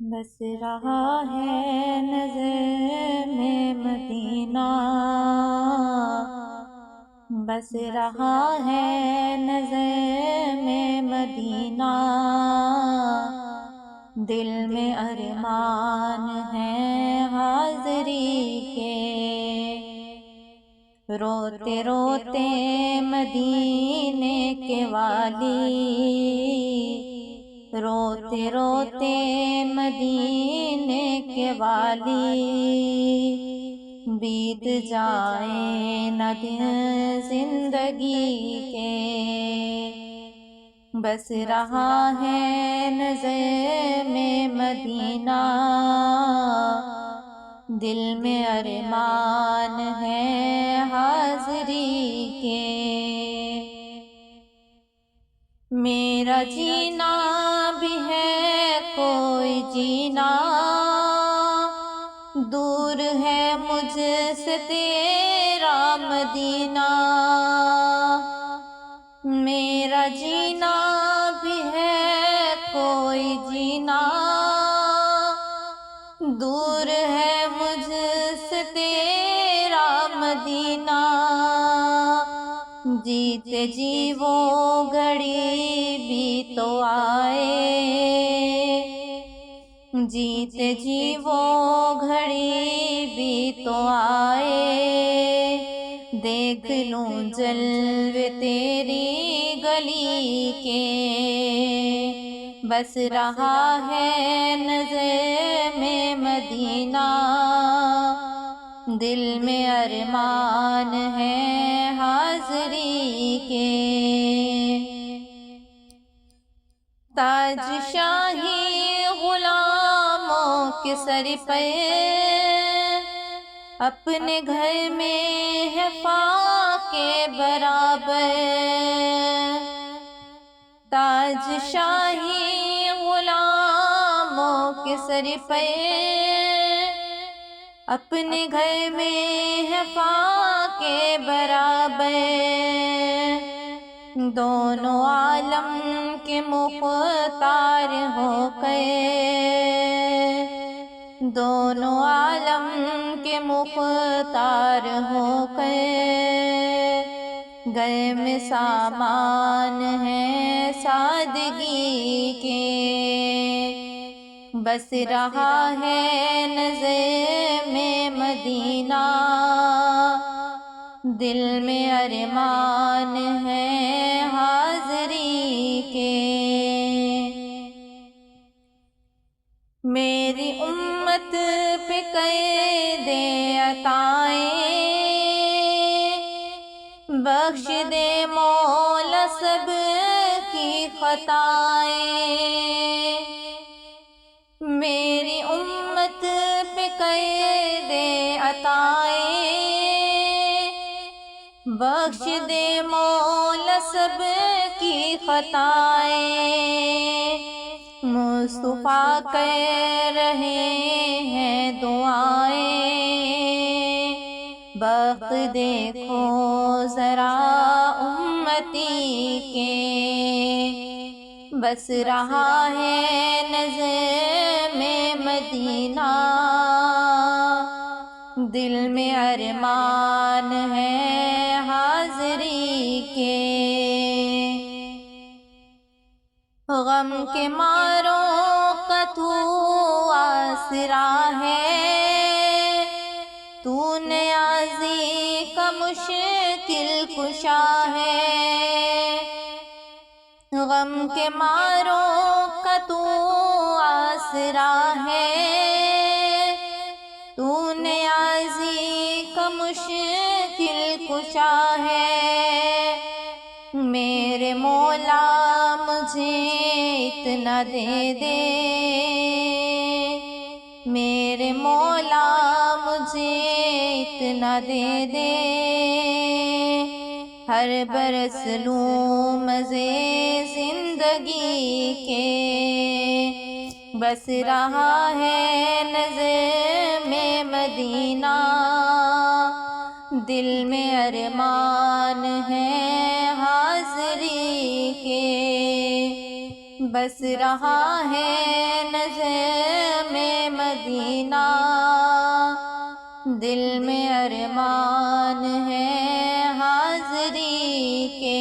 بس رہا ہے نظر میں مدینہ، بس رہا ہے نظر میں مدینہ، دل میں ارمان ہے حاضری کے، روتے روتے مدینے کے والی، روتے روتے مدینے کے والی، بیت جائے نہ دن زندگی کے، بس رہا ہے نظر میں مدینہ، دل میں ارمان ہے حاضری کے، میرا جینا بھی ہے کوئی جینا، دور ہے مجھ سے تیرا مدینہ، میرا جینا بھی ہے کوئی جینا، دور ہے مجھ سے تیرا مدینہ، جیتے جی وہ گھڑی بھی تو آئے، جیتے جی وہ گھڑی بھی تو آئے، دیکھ لوں جلوے تیری گلی کے، بس رہا ہے نظر میں مدینہ، دل میں ارمان ہے حاضری کے، تاج شاہی غلاموں کے سر پہ اپنے گھر میں ہے فاقے برابر، تاج شاہی غلاموں کے سر پہ اپنے گھر میں ہے فاقے برابر، دونوں عالم کے مختار ہو کر، دونوں عالم کے مختار ہو کر، گھر میں سامان ہے سادگی کے، بس رہا ہے نظر میں مدینہ، دل میں ارمان ہے حاضری کے، میری امت پہ کر دے عطائیں، بخش دے مولا سب کی خطائیں، میری امت پہ کر دے عطائیں، بخش دے مولا سب کی خطائیں، مصطفیٰ کہہ رہے ہیں دعائیں، بخت دیکھو ذرا امتی کے، بس رہا ہے نظر میں مدینہ، دل میں ارمان ہے حاضری کے، غم کے ماروں کا تو آسرا ہے، تو نیازی کا مشکل کشا ہے، غم کے ماروں کا تو آسرا ہے، تو نیازی کا مشکل کشا ہے، میرے مولا مجھے اتنا دے دے، میرے مولا مجھے اتنا دے دے، ہر برس لوں مزے زندگی کے، بس رہا ہے نظر میں مدینہ، دل میں ارمان ہے حاضری کے، بس رہا ہے نظر مدینہ، دل میں ارمان ہے حاضری کے